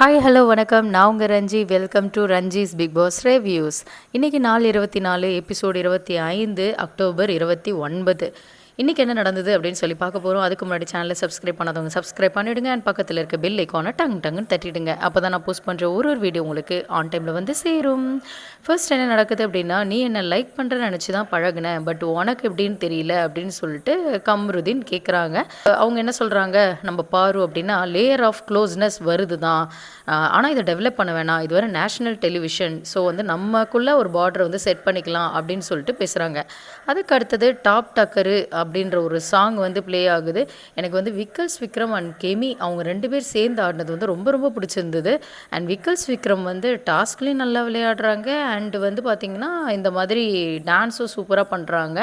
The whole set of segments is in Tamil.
ஹாய் ஹலோ வணக்கம். நான் உங்கள் Ranji. Welcome to Ranji's Bigg Boss reviews. இன்றைக்கி நாள் 24 எபிசோடு 25 அக்டோபர் 29. இன்றைக்கி என்ன நடந்தது அப்படின்னு சொல்லி பார்க்க போகிறோம். அதுக்கு முன்னாடி சேனலை சப்ஸ்கிரைப் பண்ணாதவங்க சப்ஸ்கிரைப் பண்ணிவிடுங்க. அண்ட் பக்கத்தில் இருக்க பெல் ஐக்கானை டங்குன்னு தட்டிடுங்க. அப்போ தான் நான் போஸ்ட் பண்ணுற ஒரு வீடியோ உங்களுக்கு ஆன் டைமில் வந்து சேரும். ஃபர்ஸ்ட் என்ன நடக்குது அப்படின்னா, நீ என்ன லைக் பண்ணுறேன்னு நினச்சி தான் பழகினேன், பட் உனக்கு எப்படின்னு தெரியல அப்படின்னு சொல்லிட்டு கம்ருதீன் கேட்குறாங்க. அவங்க என்ன சொல்கிறாங்க, நம்ம பாரு அப்படின்னா லேயர் ஆஃப் க்ளோஸ்னஸ் வருது தான், ஆனால் இதை டெவலப் பண்ண வேணாம், இது வரை நேஷ்னல் டெலிவிஷன், ஸோ வந்து நமக்குள்ளே ஒரு பார்டரை வந்து செட் பண்ணிக்கலாம் அப்படின்னு சொல்லிட்டு பேசுகிறாங்க. அதுக்கு அடுத்தது டாப் டக்கரு அப்படின்ற ஒரு சாங் வந்து ப்ளே ஆகுது. எனக்கு வந்து விக்கல்ஸ் விக்ரம் அண்ட் கெமி அவங்க 2 பேர் சேர்ந்து ஆடினது வந்து ரொம்ப ரொம்ப பிடிச்சிருந்தது. அண்ட் விக்கல்ஸ் விக்ரம் வந்து டாஸ்க்லேயும் நல்லா விளையாடுறாங்க. அண்டு வந்து பார்த்திங்கன்னா இந்த மாதிரி டான்ஸும் சூப்பராக பண்ணுறாங்க.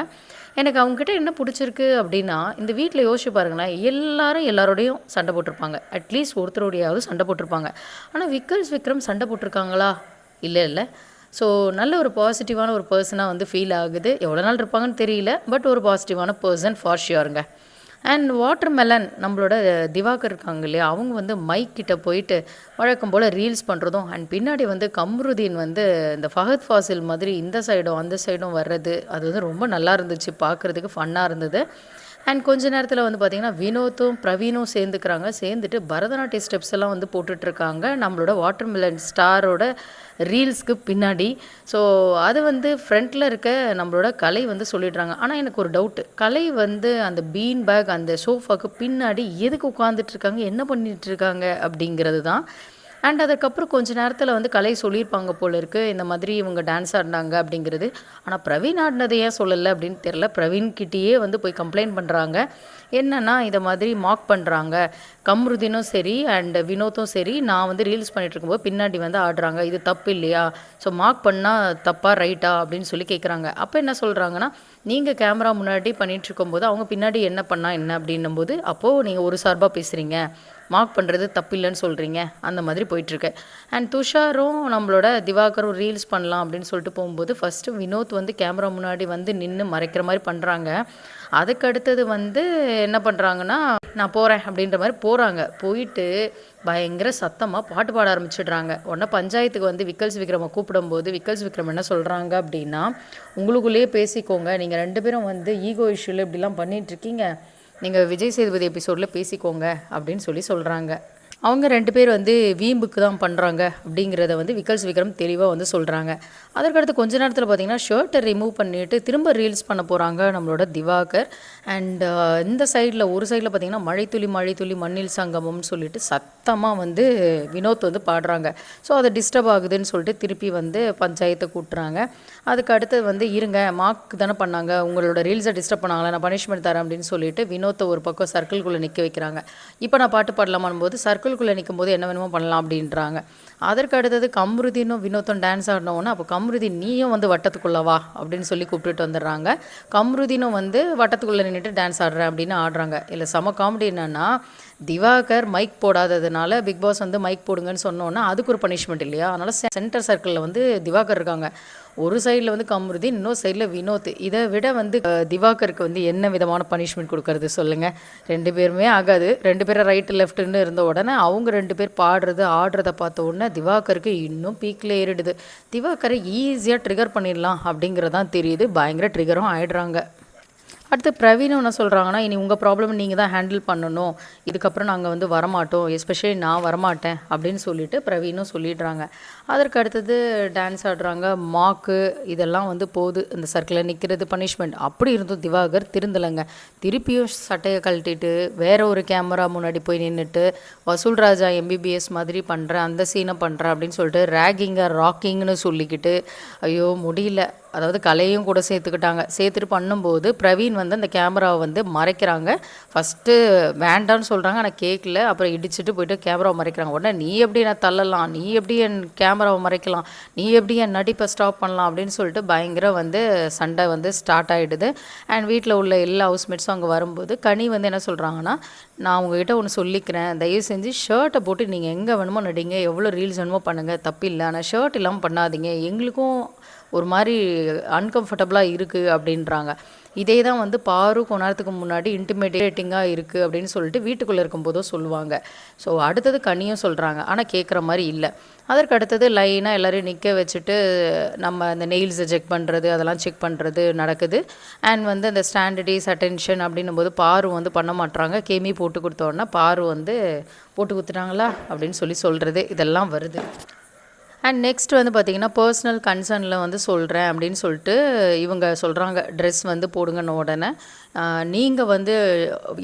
எனக்கு அவங்ககிட்ட என்ன பிடிச்சிருக்கு அப்படின்னா, இந்த வீட்டில் யோசிச்சு பாருங்களேன், எல்லாரும் எல்லாரோடையும் சண்டை போட்டிருப்பாங்க, அட்லீஸ்ட் ஒருத்தரோடையாவது சண்டை போட்டிருப்பாங்க. ஆனால் விக்கல்ஸ் விக்ரம் சண்டை போட்டிருக்காங்களா? இல்லை. ஸோ நல்ல ஒரு பாசிட்டிவான ஒரு பர்சனாக வந்து ஃபீல் ஆகுது. எவ்வளோ நாள் இருப்பாங்கன்னு தெரியல, பட் ஒரு பாசிட்டிவான பர்சன் ஃபார் ஷியோருங்க. அண்ட் வாட்டர் மெலன் நம்மளோட திவாகர் இருக்காங்க இல்லையா, அவங்க வந்து மைக் கிட்ட போயிட்டு வழக்கம் போல் ரீல்ஸ் பண்ணுறதும், அண்ட் பின்னாடி வந்து கம்ருதீன் வந்து இந்த ஃபஹத் ஃபாசில் மாதிரி இந்த சைடும் அந்த சைடும் வர்றது, அது வந்து ரொம்ப நல்லா இருந்துச்சு, பார்க்குறதுக்கு ஃபன்னாக இருந்தது. அண்ட் கொஞ்ச நேரத்தில் வந்து பார்த்திங்கன்னா வினோத்தும் பிரவீனும் சேர்ந்துட்டு பரதநாட்டிய ஸ்டெப்ஸ் எல்லாம் வந்து போட்டுட்ருக்காங்க நம்மளோட வாட்டர் மெலன் ஸ்டாரோட ரீல்ஸ்க்கு பின்னாடி. ஸோ அது வந்து ஃப்ரண்ட்டில் இருக்க நம்மளோட கலை வந்து சொல்லிடுறாங்க. ஆனால் எனக்கு ஒரு டவுட்டு, கலை வந்து அந்த பீன் பேக் அந்த சோஃபாவுக்கு பின்னாடி எதுக்கு உட்காந்துட்ருக்காங்க, என்ன பண்ணிகிட்ருக்காங்க அப்படிங்கிறது தான். அண்ட் அதுக்கப்புறம் கொஞ்ச நேரத்தில் வந்து கலை சொல்லியிருப்பாங்க போல இருக்குது, இந்த மாதிரி இவங்க டான்ஸ் ஆடினாங்க அப்படிங்கிறது. ஆனால் பிரவீன் ஆடினது ஏன் சொல்லலை அப்படின்னு தெரில. பிரவீன்கிட்டேயே வந்து போய் கம்ப்ளைண்ட் பண்ணுறாங்க. என்னென்னா இதை மாதிரி மார்க் பண்ணுறாங்க, கம்ருதீனும் சரி அண்ட் வினோத்தும் சரி, நான் வந்து ரீல்ஸ் பண்ணிகிட்டு இருக்கும்போது பின்னாடி வந்து ஆடுறாங்க, இது தப்பு இல்லையா, ஸோ மார்க் பண்ணால் தப்பா ரைட்டா அப்படின்னு சொல்லி கேட்குறாங்க. அப்போ என்ன சொல்கிறாங்கன்னா, நீங்கள் கேமரா முன்னாடி பண்ணிகிட்டு இருக்கும்போது அவங்க பின்னாடி என்ன பண்ணால் என்ன அப்படின்னும்போது, அப்போது நீங்கள் ஒரு சார்பாக பேசுகிறீங்க, மார்க் பண்ணுறது தப்பு இல்லைன்னு சொல்கிறீங்க, அந்த மாதிரி போயிட்டுருக்கு. அண்ட் துஷாரும் நம்மளோட திவாகரும் ரீல்ஸ் பண்ணலாம் அப்படின்னு சொல்லிட்டு போகும்போது ஃபஸ்ட்டு வினோத் வந்து கேமரா முன்னாடி வந்து நின்று மறைக்கிற மாதிரி பண்ணுறாங்க. அதுக்கு அடுத்தது வந்து என்ன பண்ணுறாங்கன்னா, நான் போகிறேன் அப்படின்ற மாதிரி போயிட்டு பயங்கர சத்தமாக பாட்டு பாட ஆரம்பிச்சிடுறாங்க. உடனே பஞ்சாயத்துக்கு வந்து விக்கல்ஸ் விக்ரமை கூப்பிடும்போது விக்கல்ஸ் விக்ரம் என்ன சொல்கிறாங்க அப்படின்னா, உங்களுக்குள்ளேயே பேசிக்கோங்க, நீங்கள் 2 பேரும் வந்து ஈகோ இஷ்யூவில் இப்படிலாம் பண்ணிகிட்ருக்கீங்க, நீங்கள் விஜய் சேதுபதி எபிசோடில் பேசிக்கோங்க அப்படின்னு சொல்கிறாங்க. அவங்க 2 பேர் வந்து வீம்புக்கு தான் பண்ணுறாங்க அப்படிங்கிறத வந்து விக்கல்ஸ் விக்ரம் தெளிவாக வந்து சொல்கிறாங்க. அதற்கடுத்து கொஞ்ச நேரத்தில் பார்த்திங்கன்னா ஷர்ட்டை ரிமூவ் பண்ணிவிட்டு திரும்ப ரீல்ஸ் பண்ண போகிறாங்க நம்மளோட திவாகர். அண்ட் இந்த சைடில் ஒரு சைடில் பார்த்திங்கன்னா மழைத்துளி மண்ணில் சங்கமம்னு சொல்லிட்டு சத்தமாக வந்து வினோத் வந்து பாடுறாங்க. ஸோ அது டிஸ்டர்ப் ஆகுதுன்னு சொல்லிட்டு திருப்பி வந்து பஞ்சாயத்தை கூட்டுறாங்க. அதுக்கு அடுத்தது வந்து இருங்க, மார்க் தானே பண்ணாங்க, உங்களோட ரீல்ஸை டிஸ்டர்ப் பண்ணாங்களா, நான் பனிஷ்மெண்ட் தரேன் அப்படின்னு சொல்லிட்டு வினோத்தை ஒரு பக்கம் சர்க்கிள்குள்ளே நிற்க வைக்கிறாங்க. இப்போ நான் பாட்டு பாடலாமான் போது சர்க்கிள்குள்ளே நிற்கும் போது என்ன வேணுமோ பண்ணலாம் அப்படின்றாங்க. அதற்கு அடுத்தது கம்ருதீனும் வினோத்தும் டான்ஸ் ஆடினோன்னா, அப்போ கம்ருதீன் நீயும் வந்து வட்டத்துக்குள்ளே வா அப்படின்னு சொல்லி கூப்பிட்டுட்டு வந்துடுறாங்க. கம்ருதீனும் வந்து வட்டத்துக்குள்ளே நின்றுட்டு டான்ஸ் ஆடுறேன் அப்படின்னு ஆடுறாங்க. இல்லை செம காமெடி என்னென்னா, திவாகர் மைக் போடாததுனால பிக் பாஸ் வந்து மைக் போடுங்கன்னு சொன்னோன்னா அதுக்கு ஒரு பனிஷ்மெண்ட் இல்லையா, அதனால் சென்டர் சர்க்கிளில் வந்து திவாகர் இருக்காங்க. ஒரு சைடில் வந்து கம்ருதீன், இன்னொரு சைடில் வினோத். இதை விட வந்து திவாகருக்கு வந்து என்ன விதமான பனிஷ்மெண்ட் கொடுக்கறது சொல்லுங்கள்? 2 பேருமே ஆகாது. 2 பேரும் ரைட்டு லெஃப்ட்டுன்னு இருந்த உடனே அவங்க 2 பேர் பாடுறது ஆடுறத பார்த்த உடனே திவாகருக்கு இன்னும் பீக்கில் ஏறிடுது. திவாகரை ஈஸியாக ட்ரிகர் பண்ணிடலாம் அப்படிங்கிறதான் தெரியுது. பயங்கர ட்ரிகரும் ஆகிடுறாங்க. அடுத்து பிரவீனும் என்ன சொல்கிறாங்கன்னா, இனி உங்கள் ப்ராப்ளம் நீங்கள் தான் ஹேண்டில் பண்ணணும், இதுக்கப்புறம் நாங்கள் வந்து வரமாட்டோம், எஸ்பெஷலி நான் வரமாட்டேன் அப்படின்னு சொல்லிட்டு பிரவீனும் சொல்லிடுறாங்க. அதற்கு அடுத்தது டான்ஸ் ஆடுறாங்க, மாக்கு இதெல்லாம் வந்து போகுது, இந்த சர்க்கிளில் நிற்கிறது பனிஷ்மெண்ட். அப்படி இருந்தும் திவாகர் திருந்தலைங்க. திருப்பியும் சட்டையை கழட்டிட்டு வேற ஒரு கேமரா முன்னாடி போய் நின்றுட்டு வசூல் ராஜா எம்பிபிஎஸ் மாதிரி பண்ணுறேன், அந்த சீனை பண்ணுறேன் அப்படின்னு சொல்லிட்டு ராக்கிங்னு சொல்லிக்கிட்டு, ஐயோ முடியல. அதாவது கலையும் கூட சேர்த்துட்டு பண்ணும்போது பிரவீன் வந்து அந்த கேமராவை வந்து மறைக்கிறாங்க. ஃபஸ்ட்டு வேண்டான்னு சொல்கிறாங்க, ஆனால் கேட்கல. அப்புறம் இடிச்சுட்டு போயிட்டு கேமராவை மறைக்கிறாங்க. உடனே நீ எப்படி நான் தள்ளலாம், நீ எப்படி என் கேமராவை மறைக்கலாம், நீ எப்படி என் நடிப்பை ஸ்டாப் பண்ணலாம் அப்படின்னு சொல்லிட்டு பயங்கர வந்து சண்டை வந்து ஸ்டார்ட் ஆகிடுது. அண்ட் வீட்டில் உள்ள எல்லா ஹவுஸ்மேட்ஸும் அங்கே வரும்போது கனி வந்து என்ன சொல்கிறாங்கன்னா, நான் உங்ககிட்ட ஒன்று சொல்லிக்கிறேன், தயவு செஞ்சு ஷர்ட்டை போட்டு நீங்கள் எங்கே வேணுமோ நடிங்க, எவ்வளோ ரீல்ஸ் வேணுமோ பண்ணுங்கள், தப்பில்லை, ஆனால் ஷர்ட் இல்லாமல் பண்ணாதீங்க, எங்களுக்கும் ஒரு மாதிரி அன்கம்ஃபர்டபுளாக இருக்குது அப்படின்றாங்க. இதே தான் வந்து பாரு கொஞ்ச நேரத்துக்கு முன்னாடி இன்டிமேட்டேட்டிங்காக இருக்குது அப்படின்னு சொல்லிட்டு வீட்டுக்குள்ளே இருக்கும்போதும் சொல்லுவாங்க. ஸோ அடுத்தது கனியும் சொல்கிறாங்க, ஆனால் கேட்குற மாதிரி இல்லை. அதற்கு அடுத்தது லைனாக எல்லோரையும் நிற்க வச்சுட்டு நம்ம அந்த நெயில்ஸை செக் பண்ணுறது அதெல்லாம் செக் பண்ணுறது நடக்குது. அண்ட் வந்து அந்த ஸ்டாண்டர்டைஸ் அட்டென்ஷன் அப்படின்னும் போது பாரு வந்து பண்ண மாட்றாங்க. கேமி போட்டு கொடுத்தோன்னா பாரு வந்து போட்டு கொடுத்துட்டாங்களா அப்படின்னு சொல்கிறது இதெல்லாம் வருது. அண்ட் நெக்ஸ்ட் வந்து பார்த்திங்கன்னா பர்சனல் கன்சர்னில் வந்து சொல்கிறேன் அப்படின்னு சொல்லிட்டு இவங்க சொல்கிறாங்க. ட்ரெஸ் வந்து போடுங்கன்னு உடனே நீங்கள் வந்து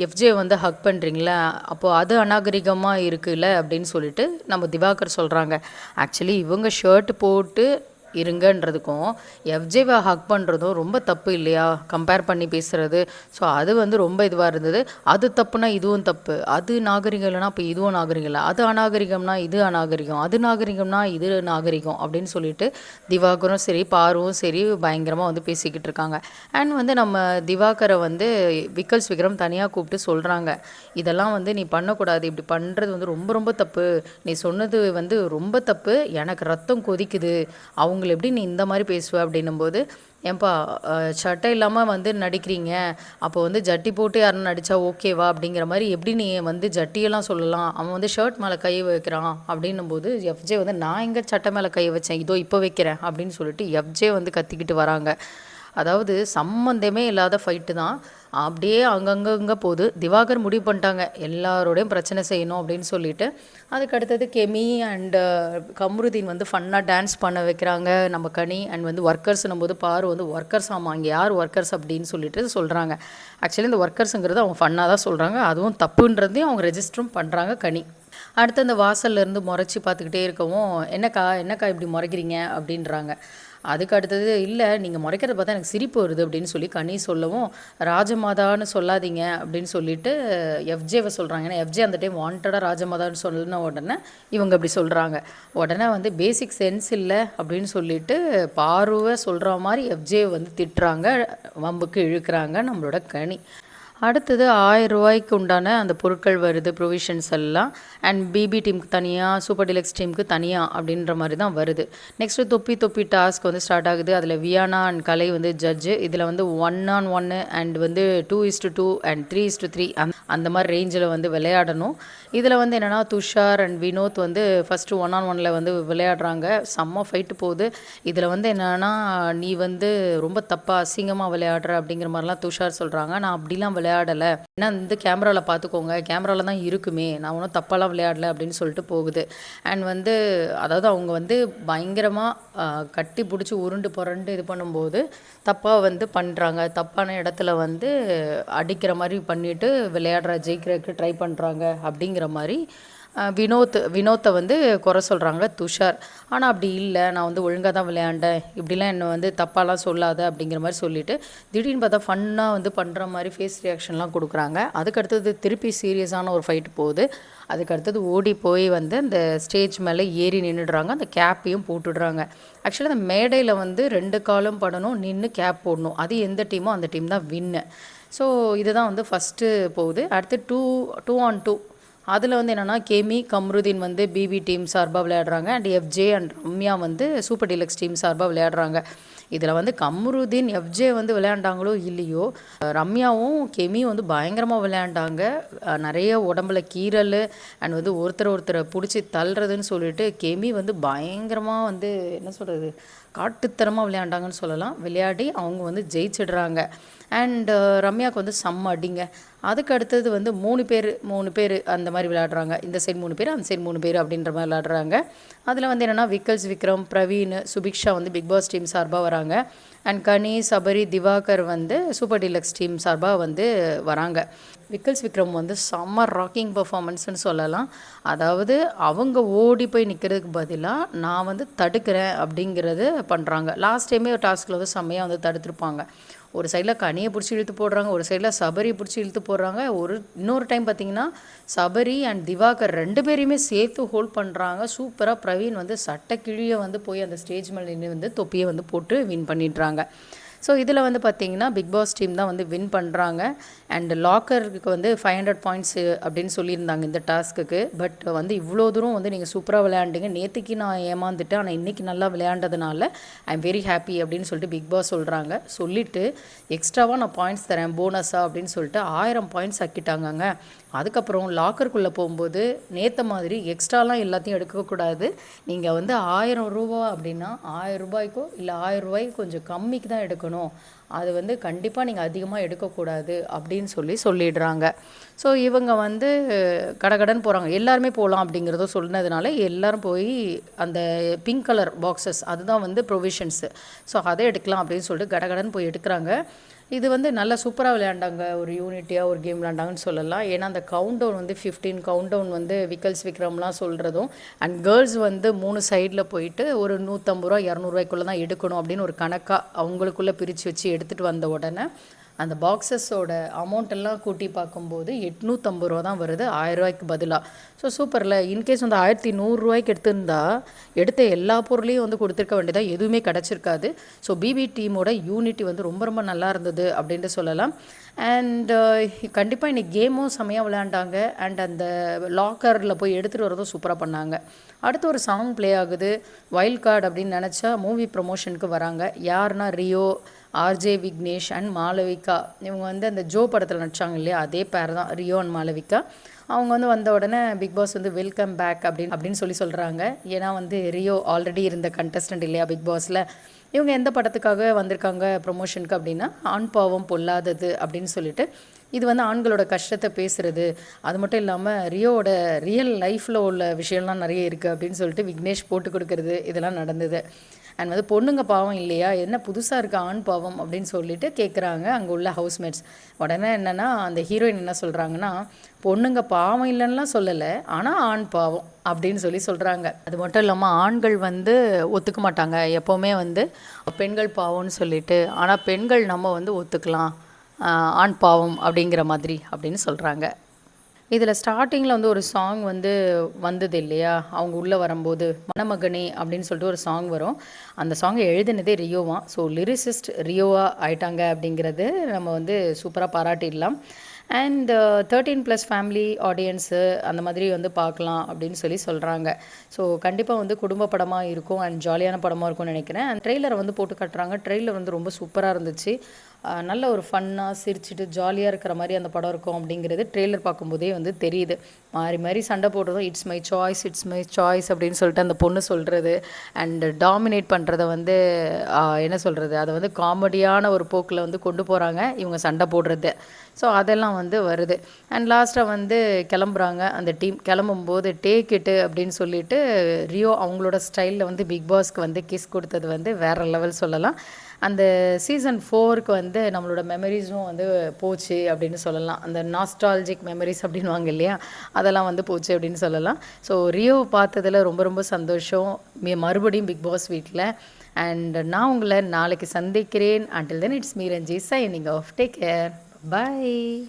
எஃப்ஜே வந்து ஹக் பண்ணுறீங்களா, அப்போது அது அநாகரிகமாக இருக்குல்ல அப்படின்னு சொல்லிட்டு நம்ம திவாகர் சொல்கிறாங்க. ஆக்சுவலி இவங்க ஷர்ட் போட்டு இருங்கன்றதுக்கும் எஃப்ஜேவை ஹக் பண்ணுறதும் ரொம்ப தப்பு இல்லையா, கம்பேர் பண்ணி பேசுகிறது. ஸோ அது வந்து ரொம்ப இதுவாக இருந்தது. அது தப்புனா இதுவும் தப்பு, அது நாகரிகம் இல்லைனா இப்போ இதுவும் நாகரிகம் இல்லை, அது அநாகரிகம்னா இது அநாகரிகம், அது நாகரிகம்னா இது நாகரிகம் அப்படின்னு சொல்லிட்டு திவாகரும் சரி பாருவும் சரி பயங்கரமாக வந்து பேசிக்கிட்டு இருக்காங்க. அண்ட் வந்து நம்ம திவாகரை வந்து விக்கல்ஸ் விக்ரம் தனியாக கூப்பிட்டு சொல்கிறாங்க, இதெல்லாம் வந்து நீ பண்ணக்கூடாது, இப்படி பண்ணுறது வந்து ரொம்ப ரொம்ப தப்பு, நீ சொன்னது வந்து ரொம்ப தப்பு, எனக்கு ரத்தம் கொதிக்குது, அவங்கள எப்படி நீ இந்த மாதிரி பேசுவ அப்படின்னும்போது, ஏன்பா சட்டை இல்லாமல் வந்து நடிக்கிறீங்க, அப்போ வந்து ஜட்டி போட்டு யாரும் நடித்தா ஓகேவா அப்படிங்கிற மாதிரி எப்படி நீ வந்து ஜட்டியெல்லாம் சொல்லலாம், அவன் வந்து ஷர்ட் மேலே கை வைக்கிறான் அப்படின்னும் போது எஃப்ஜே வந்து நான் எங்கே சட்டை மேலே கை வச்சேன், இதோ இப்போ வைக்கிறேன் அப்படின்னு சொல்லிட்டு எஃப்ஜே வந்து கத்திக்கிட்டு வராங்க. அதாவது சம்மந்தமே இல்லாத ஃபைட்டு தான், அப்படியே அங்கங்கே போகுது. திவாகர் முடிவு பண்ணிட்டாங்க எல்லாரோடையும் பிரச்சனை செய்யணும் அப்படின்னு சொல்லிட்டு. அதுக்கு அடுத்தது கெமி அண்டு கம்ருதீன் வந்து ஃபன்னாக டான்ஸ் பண்ண வைக்கிறாங்க நம்ம கனி. அண்ட் வந்து ஒர்க்கர்ஸ்னும் போது பாரு வந்து ஒர்க்கர்ஸ், ஆமாம் இங்கே யார் ஒர்க்கர்ஸ் அப்படின்னு சொல்லிட்டு சொல்கிறாங்க. ஆக்சுவலி இந்த ஒர்க்கர்ஸுங்கிறது அவங்க ஃபன்னாக தான் சொல்கிறாங்க, அதுவும் தப்புன்றதையும் அவங்க ரெஜிஸ்டரும் பண்ணுறாங்க கனி. அடுத்து அந்த வாசல்லேருந்து முறைச்சி பார்த்துக்கிட்டே இருக்கவும், என்னக்கா இப்படி முறைக்கிறீங்க அப்படின்றாங்க. அதுக்கு அடுத்தது இல்லை நீங்கள் முறைக்கிறத பார்த்தா எனக்கு சிரிப்பு வருது அப்படின்னு சொல்லி கனி சொல்லவும், ராஜமாதான்னு சொல்லாதீங்க அப்படின்னு சொல்லிட்டு எஃப்ஜேவை சொல்கிறாங்க. ஏன்னா எஃப்ஜே அந்த டைம் வாண்டடாக ராஜமாதான்னு சொன்ன உடனே இவங்க அப்படி சொல்கிறாங்க. உடனே வந்து பேசிக் சென்ஸ் இல்லை அப்படின்னு சொல்லிட்டு பாருவை சொல்கிற மாதிரி எஃப்ஜே வந்து திட்டுறாங்க, வம்புக்கு இழுக்கிறாங்க நம்மளோட கனி. அடுத்தது 1000 ரூபாய்க்கு உண்டான அந்த பொருட்கள் வருது, ப்ரொவிஷன்ஸ் எல்லாம். அண்ட் பிபி டீமுக்கு தனியாக, சூப்பர் டிலக்ஸ் டீமுக்கு தனியாக அப்படின்ற மாதிரி தான் வருது. நெக்ஸ்ட்டு தொப்பி டாஸ்க் வந்து ஸ்டார்ட் ஆகுது. அதில் வியானா அண்ட் கலை வந்து ஜட்ஜு. இதில் வந்து 1on1 அண்ட் வந்து 2:2 அண்ட் 3:3 அந்த மாதிரி ரேஞ்சில் வந்து விளையாடணும். இதில் வந்து என்னென்னா துஷார் அண்ட் வினோத் வந்து ஃபஸ்ட்டு 1on1 வந்து விளையாடுறாங்க. செம்ம ஃபைட்டு போகுது. இதில் வந்து என்னென்னா நீ வந்து ரொம்ப தப்பாக அசிங்கமாக விளையாடுற அப்படிங்கிற மாதிரிலாம் துஷார் சொல்கிறாங்க. நான் அப்படிலாம் விளையாடலை, ஏன்னா இந்த கேமராவில் பார்த்துக்கோங்க, கேமராவில் தான் இருக்குமே, நான் ஒன்றும் தப்பாலாம் விளையாடலை அப்படின்னு சொல்லிட்டு போகுது. அண்ட் வந்து அதாவது அவங்க வந்து பயங்கரமாக கட்டி பிடிச்சி உருண்டு புரண்டு இது பண்ணும்போது தப்பாக வந்து பண்ணுறாங்க. தப்பான இடத்துல வந்து அடிக்கிற மாதிரி பண்ணிவிட்டு ஜெயிக்கிறதுக்கு ட்ரை பண்ணுறாங்க அப்படிங்கிற மாதிரி வினோத்தை வந்து குறை சொல்கிறாங்க துஷார். ஆனால் அப்படி இல்லை, நான் வந்து ஒழுங்காக தான் விளையாண்டேன், இப்படிலாம் என்னை வந்து தப்பாலாம் சொல்லாத அப்படிங்கிற மாதிரி சொல்லிவிட்டு திடீர்னு பார்த்தா ஃபன்னாக வந்து பண்ணுற மாதிரி ஃபேஸ் ரியாக்ஷன்லாம் கொடுக்குறாங்க. அதுக்கடுத்தது திருப்பி சீரியஸான ஒரு ஃபைட் போகுது. அதுக்கடுத்தது ஓடி போய் வந்து அந்த ஸ்டேஜ் மேலே ஏறி நின்றுடுறாங்க, அந்த கேப்பையும் போட்டுடுறாங்க. ஆக்சுவலி அந்த மேடையில் வந்து 2 காலும் படணும், நின்று கேப் போடணும், அது எந்த டீமோ அந்த டீம் தான் வின்னு. ஸோ இதுதான் வந்து ஃபஸ்ட்டு போகுது. அடுத்து 2on2 அதில் வந்து என்னென்னா கெமி கம்ருதீன் வந்து பிபி டீம் சார்பாக விளையாடுறாங்க. அண்ட் எஃப்ஜே அண்ட் ரம்யா வந்து சூப்பர் டீலக்ஸ் டீம் சார்பாக விளையாடுறாங்க. இதில் வந்து கம்ருதீன் எஃப்ஜே வந்து விளையாண்டாங்களோ இல்லையோ, ரம்யாவும் கெமியும் வந்து பயங்கரமாக விளையாண்டாங்க. நிறைய உடம்புல கீறல் அண்ட் வந்து ஒருத்தரை பிடிச்சி தள்ளுறதுன்னு சொல்லிட்டு கெமி வந்து பயங்கரமாக வந்து என்ன சொல்கிறது, காட்டுத்தனமாக விளையாண்டாங்கன்னு சொல்லலாம். விளையாடி அவங்க வந்து ஜெயிச்சிடுறாங்க. அண்ட் ரம்யாவுக்கு வந்து செம்ம அடிங்க. அதுக்கு அடுத்தது வந்து 3 பேர் அந்த மாதிரி விளையாடுறாங்க. இந்த சைடு 3 பேர், அந்த சைடு 3 பேர் அப்படின்ற மாதிரி விளையாடுறாங்க. அதில் வந்து என்னென்னா விக்கல்ஸ் விக்ரம், பிரவீன், சுபிக்ஷா வந்து பிக் பாஸ் டீம் சார்பாக வராங்க. அண்ட் கனி, சபரி, திவாகர் வந்து சூப்பர் டீலக்ஸ் டீம் சார்பாக வந்து வராங்க. விக்கல்ஸ் விக்ரம் வந்து செம்ம ராக்கிங் பர்ஃபார்மன்ஸ்னு சொல்லலாம். அதாவது அவங்க ஓடி போய் நிற்கிறதுக்கு பதிலாக நான் வந்து தடுக்கிறேன் அப்படிங்கிறது பண்ணுறாங்க. லாஸ்ட் டைமே ஒரு டாஸ்கில் வந்து செம்மையாக வந்து தடுத்துருப்பாங்க. ஒரு சைடில் கனியை பிடிச்சி இழுத்து போடுறாங்க, ஒரு சைடில் சபரியை பிடிச்சி இழுத்து போடுறாங்க. இன்னொரு டைம் பார்த்திங்கன்னா சபரி அண்ட் திவாகர் 2 பேரையுமே சேர்த்து ஹோல்ட் பண்ணுறாங்க. சூப்பராக பிரவீன் வந்து சட்டை கிழியை வந்து போய் அந்த ஸ்டேஜ் மேலே நின்று வந்து தொப்பியை வந்து போட்டு வின் பண்ணிடுறாங்க. ஸோ இதில் வந்து பார்த்திங்கன்னா பிக் பாஸ் டீம் தான் வந்து வின் பண்ணுறாங்க. அண்ட் லாக்கருக்கு வந்து 500 பாயிண்ட்ஸு அப்படின்னு சொல்லியிருந்தாங்க இந்த டாஸ்க்குக்கு. பட் வந்து இவ்வளோ தூரம் வந்து நீங்கள் சூப்பராக விளையாண்டீங்க. நேற்றுக்கு நான் ஏமாந்துட்டேன், ஆனால் இன்றைக்கி நல்லா விளையாண்டதுனால ஐ எம் வெரி ஹாப்பி அப்படின்னு சொல்லிட்டு பிக் பாஸ் சொல்கிறாங்க. சொல்லிவிட்டு எக்ஸ்ட்ராவாக நான் பாயிண்ட்ஸ் தரேன் போனஸாக அப்படின்னு சொல்லிட்டு 1000 பாயிண்ட்ஸ் ஆக்கிட்டாங்கங்க. அதுக்கப்புறம் லாக்கருக்குள்ளே போகும்போது நேற்ற மாதிரி எக்ஸ்ட்ராலாம் எல்லாத்தையும் எடுக்கக்கூடாது. நீங்கள் வந்து 1000 ரூபா அப்படின்னா 1000 ரூபாய்க்கோ இல்லை 1000 ரூபாய்க்கு கொஞ்சம் கம்மிக்கு தான் எடுக்கணும். அது வந்து கண்டிப்பாக நீங்கள் அதிகமாக எடுக்கக்கூடாது அப்படின்னு சொல்லிடுறாங்க. ஸோ இவங்க வந்து கடகடன்னு போகிறாங்க. எல்லாருமே போகலாம் அப்படிங்கிறத சொன்னதுனால எல்லோரும் போய் அந்த பிங்க் கலர் பாக்ஸஸ் அதுதான் வந்து ப்ரொவிஷன்ஸு. ஸோ அதை எடுக்கலாம் அப்படின்னு சொல்லிட்டு கடகடன்னு போய் எடுக்கிறாங்க. இது வந்து நல்லா சூப்பராக விளையாண்டாங்க. ஒரு யூனிட்டியாக ஒரு கேம் விளையாண்டாங்கன்னு சொல்லலாம். ஏன்னா அந்த கவுண்ட் டவுன் வந்து 15 கவுண்ட் டவுன் வந்து விக்கல்ஸ் விக்ரம்லாம் சொல்கிறதும் அண்ட் கேர்ள்ஸ் வந்து 3 சைடில் போயிட்டு ஒரு 150 ரூபா 200 ரூபாய்க்குள்ளே தான் எடுக்கணும் அப்படின்னு ஒரு கணக்காக அவங்களுக்குள்ளே பிரித்து வச்சு எடுத்துகிட்டு வந்த உடனே அந்த பாக்ஸஸோட அமௌண்ட் எல்லாம் கூட்டி பார்க்கும்போது 850 ரூபா தான் வருது 1000 ரூபாய்க்கு பதிலாக. ஸோ சூப்பரில். இன்கேஸ் வந்து 1100 ரூபாய்க்கு எடுத்திருந்தா எடுத்த எல்லா பொருளையும் வந்து கொடுத்துருக்க வேண்டியதாக எதுவுமே கிடச்சிருக்காது. ஸோ பிபி டீமோட யூனிட்டி வந்து ரொம்ப ரொம்ப நல்லா இருந்தது அப்படின்ட்டு சொல்லலாம். அண்ட் கண்டிப்பாக இன்றைக்கி கேமும் செம்மையாக விளையாண்டாங்க. அண்ட் அந்த லாக்கரில் போய் எடுத்துகிட்டு வரதும் சூப்பராக பண்ணாங்க. அடுத்து ஒரு சாங் ப்ளே ஆகுது. வைல்ட் கார்டு அப்படின்னு நினச்சா மூவி ப்ரொமோஷனுக்கு வராங்க. யாருன்னா Rio, RJ Vignesh and Malavika. இவங்க வந்து அந்த ஜோ படத்தில் நடிச்சாங்க இல்லையா, அதே பேர் தான் ரியோ அண்ட் மாளவிகா. அவங்க வந்து வந்த உடனே பிக் பாஸ் வந்து வெல்கம் பேக் அப்படின்னு சொல்கிறாங்க. ஏன்னா வந்து ரியோ ஆல்ரெடி இருந்த கண்டஸ்டன்ட் இல்லையா பிக் பாஸில். இவங்க எந்த படத்துக்காக வந்திருக்காங்க ப்ரொமோஷனுக்கு அப்படின்னா ஆண் பாவம் பொல்லாதது அப்படின்னு சொல்லிட்டு இது வந்து ஆண்களோட கஷ்டத்தை பேசுகிறது. அது மட்டும் இல்லாமல் ரியோவோட ரியல் லைஃப்பில் உள்ள விஷயம்லாம் நிறைய இருக்குது அப்படின்னு சொல்லிட்டு விக்னேஷ் போட்டு கொடுக்கறது இதெல்லாம் நடந்தது. அண்ட் வந்து பொண்ணுங்க பாவம் இல்லையா, என்ன புதுசாக இருக்குது ஆண் பாவம் அப்படின்னு சொல்லிட்டு கேட்குறாங்க அங்கே உள்ள ஹவுஸ்மேட்ஸ். உடனே என்னென்னா அந்த ஹீரோயின் என்ன சொல்கிறாங்கன்னா, பொண்ணுங்க பாவம் இல்லைன்னா சொல்லலை, ஆனால் ஆண் பாவம் அப்படின்னு சொல்கிறாங்க. அது மட்டும் இல்லாமல் ஆண்கள் வந்து ஒத்துக்க மாட்டாங்க எப்போவுமே வந்து பெண்கள் பாவம்னு சொல்லிட்டு, ஆனால் பெண்கள் நம்ம வந்து ஒத்துக்கலாம் ஆண் பாவம் அப்படிங்கிற மாதிரி அப்படின்னு சொல்கிறாங்க. இதில் ஸ்டார்டிங்கில் வந்து ஒரு சாங் வந்து வந்தது இல்லையா, அவங்க உள்ளே வரும்போது மணமகனே அப்படின்னு சொல்லிட்டு ஒரு சாங் வரும். அந்த சாங்கை எழுதினதே ரியோவான். ஸோ லிரிசிஸ்ட் ரியோவாக ஆயிட்டாங்க அப்படிங்கிறது நம்ம வந்து சூப்பராக பாராட்டிடலாம். அண்ட் 13+ ஃபேமிலி ஆடியன்ஸு அந்த மாதிரி வந்து பார்க்கலாம் அப்படின்னு சொல்கிறாங்க. ஸோ கண்டிப்பாக வந்து குடும்ப படமாக இருக்கும் அண்ட் ஜாலியான படமாக இருக்கும்னு நினைக்கிறேன். அண்ட் ட்ரெய்லரை வந்து போட்டு காட்டுறாங்க. ட்ரெய்லர் வந்து ரொம்ப சூப்பராக இருந்துச்சு. நல்ல ஒரு ஃபன்னாக சிரிச்சுட்டு ஜாலியாக இருக்கிற மாதிரி அந்த படம் இருக்கும் அப்படிங்கிறது ட்ரெய்லர் பார்க்கும்போதே வந்து தெரியுது. மாறி மாறி சண்டை போடுறதும் இட்ஸ் மை சாய்ஸ் அப்படின்னு சொல்லிட்டு அந்த பொண்ணு சொல்கிறது அண்ட் டாமினேட் பண்ணுறத வந்து என்ன சொல்கிறது, அதை வந்து காமெடியான ஒரு போக்கில் வந்து கொண்டு போகிறாங்க இவங்க சண்டை போடுறது. ஸோ அதெல்லாம் வந்து வருது. அண்ட் லாஸ்ட்டாக வந்து கிளம்புறாங்க. அந்த டீம் கிளம்பும்போது டேக் இட்டு அப்படின்னு சொல்லிட்டு ரியோ அவங்களோட ஸ்டைலில் வந்து பிக் பாஸ்க்கு வந்து கிஸ் கொடுத்தது வந்து வேறு லெவல் சொல்லலாம். அந்த சீசன் 4க்கு வந்து நம்மளோட மெமரிஸும் வந்து போச்சு அப்படின்னு சொல்லலாம். அந்த நாஸ்டாலஜிக் மெமரிஸ் அப்படின்வாங்க இல்லையா, அதெல்லாம் வந்து போச்சு அப்படின்னு சொல்லலாம். ஸோ ரியோ பார்த்ததில் ரொம்ப ரொம்ப சந்தோஷம். மறுபடியும் பிக் பாஸ் வீட்டில். அண்ட் நான் உங்களை நாளைக்கு சந்திக்கிறேன். until then it's me Ranji signing off. Take care. Bye.